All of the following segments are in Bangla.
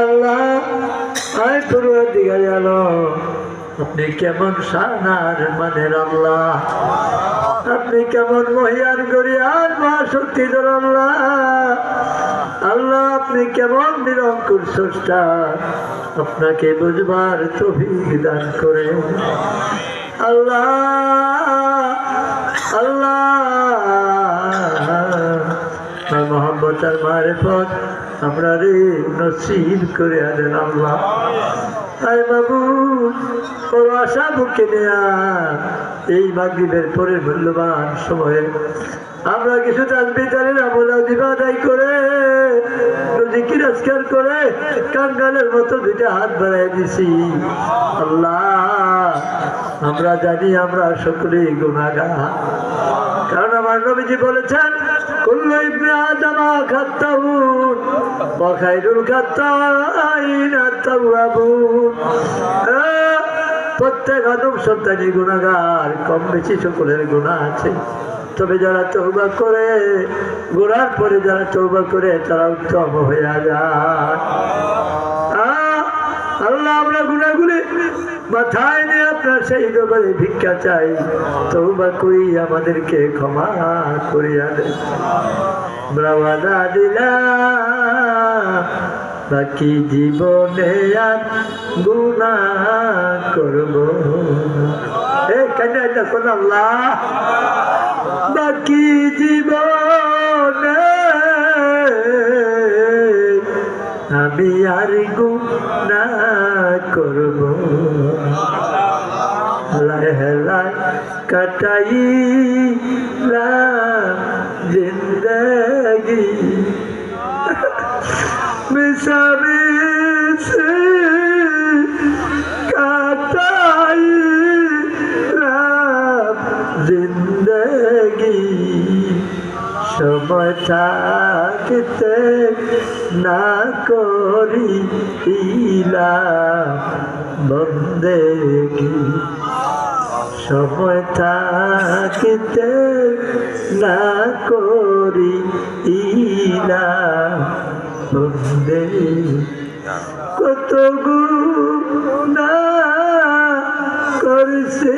আল্লাহ আয় পুরো দিকে গেল আপনি কেমন শানার মানের আল্লাহ, আপনি কেমন মহিয়ার গরিয়ার মহাশক্তিধর আল্লাহ। আল্লাহ আপনি কেমন নিরঙ্কুশ স্রষ্টা, আপনাকে বুঝবার তৌফিক দান করে আল্লাহ। আল্লাহ মোহাম্মদ আর মারিফত আমরা রে নসিব করে আনেন আল্লাহ। আয় বাবু ওর আশা বুকে নেয়া এই মাগরিবের পরের মূল্যবান সময়ে আমরা কিছু তাসবিহ আমল দিবা আদায় করে জিকির আজকার করে কাঙ্গালের মতো দুইটা হাত বাড়াই দিছি আল্লাহ। আমরা জানি আমরা সকলেই গুনাহগার, কারণ আমার নবীজি বলেছেন কুল্লু ইবনে আদম খাত্তাউন ওয়া খায়রুল খাত্তাইনা আত-তাওয়াবুন। প্রত্যেক আদম সন্তানই গুনাহগার, কম বেশি সকলের গুনাহ আছে, তবে যারা তওবা করে গুনার পরে যারা তওবা করে তারা উত্তম হয়ে যায়। আল্লাহ আমরা গুনাহগুলি মাথায় নিয়ে আপনার সেই দরবারে ভিক্ষা চাই, তওবা করি আমাদেরকে ক্ষমা করিয়া দেন। আমরা ওয়াদা দিলাম বাকি জীবনে আর গুনাহ করব কেন শোন আল্লাহ, বাকি জীবনে আমি আর গুনাহ করব হেলায় কাটাইলাম জিন্দগি মিশামিশি কাটাইলাম জিন্দগি সময় থাকতে না করিলাম বন্দেগি, সময় থাকতে না করিলাম বন্দেগি। কত গুনাহ করছি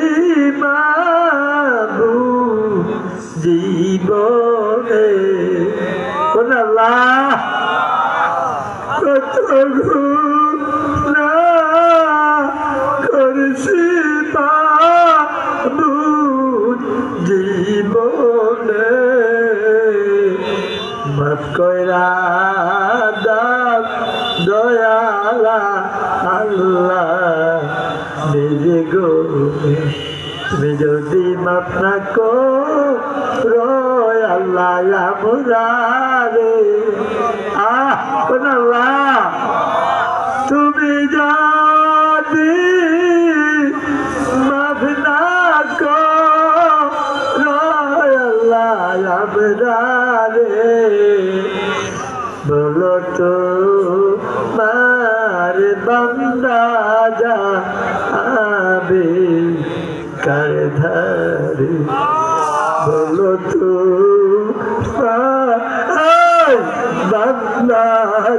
মাবুদ জীবনে, কোন আল্লাহ কত গুনাহ করছি মাবুদ জীবনে, মাফ কইরা দাও দয়ালা আল্লাহ নিজে গো। তুমি যদি মাফ না করো আল্লাহ আমরারে কোন আল্লাহ, তুমি যদি মাফ না করো আল্লাহ আমরারে, বলো তো মার বান্দা যাবে কার ধারে, বলো তো বান্দা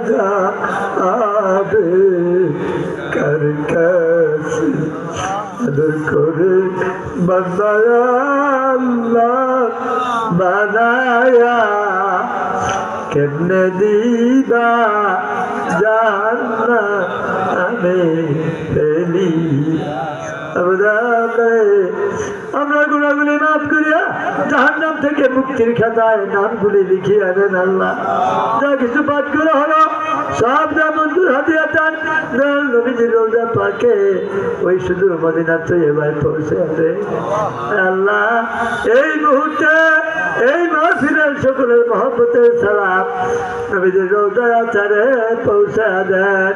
যাবে কার কাছে, আদর করে বান্দায় আল্লাহ বানায়া কেমনে দিবা জান্নাত আমি পেলি। আমরা গুনাহগুলি মাফ করিয়া জাহান্নাম থেকে মুক্তির খাতায় নামগুলি লিখিয়ে আনেন আল্লাহ। যা কিছু পাঠ করা হলো সব যা মঞ্জুর হাতিয়া চান নবীজির রোজা পাকে ওই শুধু মদিনা তো এবার পৌঁছে আছে আল্লাহ। এই মুহূর্তে এই মাহফিলের সকলের মহব্বতের সালাম নবীজির রোজা আচারে পৌঁছে দেন।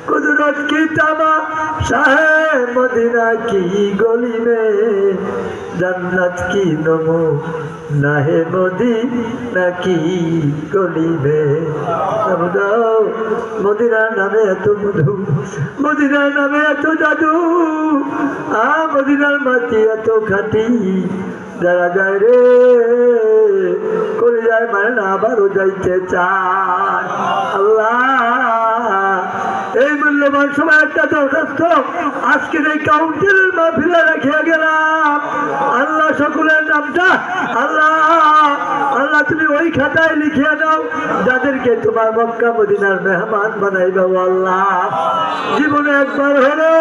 कुदरत की तमाशा है मदीना की गली में, जन्नत की नमो ना है मदीना की गली में। मदीनार नामे एत मधु, मदीनार नामे एत जादू, मदीनार माटी एत खाटी, যারা যায় রে করে যায় মানে না আবারও যাইতে চায় আল্লাহ। মূল্যবান সময় একটা দরখাস্ত আজকের এই কাউন্টারের মাহফিলে রেখে গেলাম। আল্লাহ সকলের নামটা আল্লাহ আল্লাহ তুমি ওই খাতায় লিখিয়ে দাও যাদেরকে তোমার মক্কা মদিনার মেহমান বানাইবা আল্লাহ। জীবনে একবার হলো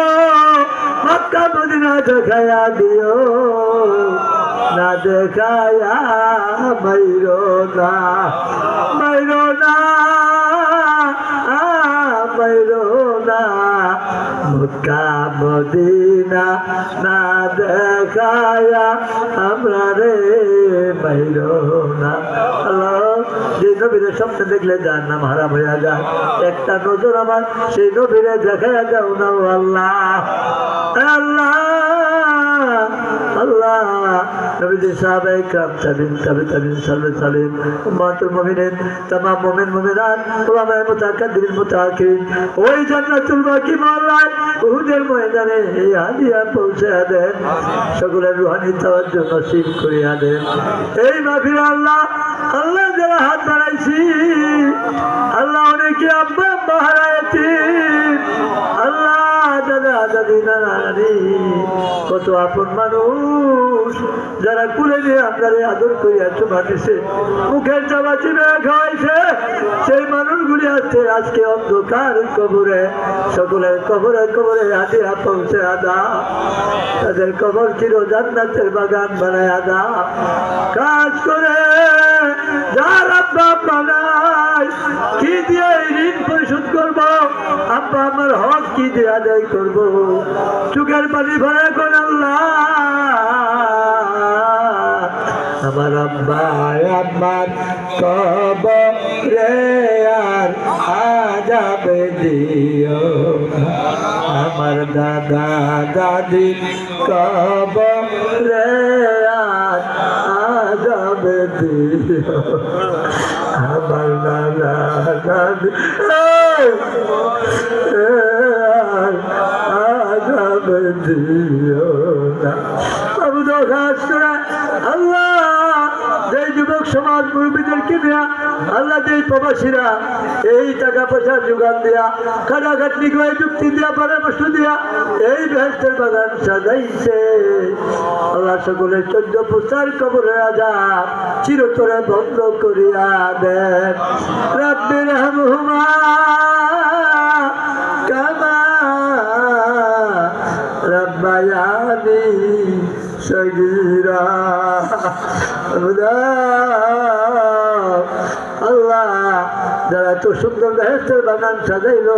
মক্কা মদিনা দেখায়া দিও, না দেখায়া মাইরো না, মাইরো না, মাইরো না, মক্কা মদিনা না দেখায়া আমরা রে মাইরো না। আল্লাহ যে নবীর স্বপ্নে দেখলে যার নাম হারাম হইয়া যায়, একটা নজর আমার সেই নবীরে দেখায়া দাও না আল্লাহ। আল্লাহ আল্লাহ নবীদের সাহাবায়ে کرام তাবিন তাবিন সালিম উম্মাতুল মুমিনিন तमाम মুমিন মুমিনাত উলামায়ে মুতাকাদ্দিমিন মুতাআখিরিন ওই জান্নাতুল বাকি মহল্লায় উহুদের ময়দানে এই হাদিয়া পৌঁছে দেন, সকলের রুহানি তাওয়াজ্জুহ নসিব করিয়া দেন। এই মাহফিল আল্লাহ আল্লাহ যারা হাত বাড়াইছি আল্লাহ অনেকে আব্বা আম্মা হারাইছি আল্লাহ, দাদা দাদি নানি কত আপন মানুষ যারা কুলে নিয়ে আপনারে আদর করিয়া চুমা দিছে, মুখের চাবা চিনে খাওয়াইছে, সেই মানুষগুলি আছে আজকে অন্ধকার কবরে, সকলের কবরে কবরে হাতিয়া পৌঁছে আদা, তাদের কবর চির জান্নাতের বাগান বানায় আদা। কাজ করে যার আব্বা আম্মা নাই কি দিয়ে ঋণ পরিশোধ করবো, আব্বা আমার হক কি দিয়ে আদায় করবো, চোখের পানি ভরে কোন আল্লাহ আমার আব্বা আম্মার কবরে আর আযাবে দিও, আমার দাদা দাদি কবরে আর আযাবে দিও, আমার দাদা দাদি আযাবে দিও না। বাবু দরখাস্ত করে আল্লাহ যেই যুবক সমাজ মুরব্বীদেরকে দেয়া আল্লাহ যেই প্রবাসীরা এই টাকা পয়সা যোগান দেয়া খাটাখাটনি করে যুক্তি দেয়া পরামর্শ দেয়া এই বেহেশতের বাগান সাজাইছে আল্লাহ সকলের 14 পুস্তার কবরের আযাব চিরতরে বন্ধ করিয়া দেন। রাব্বির হামহুমা কামা রাব্বায়ানি সগীরা। আল্লাহ যারা এত সুন্দর বেহেশতের বাগান সাজাইল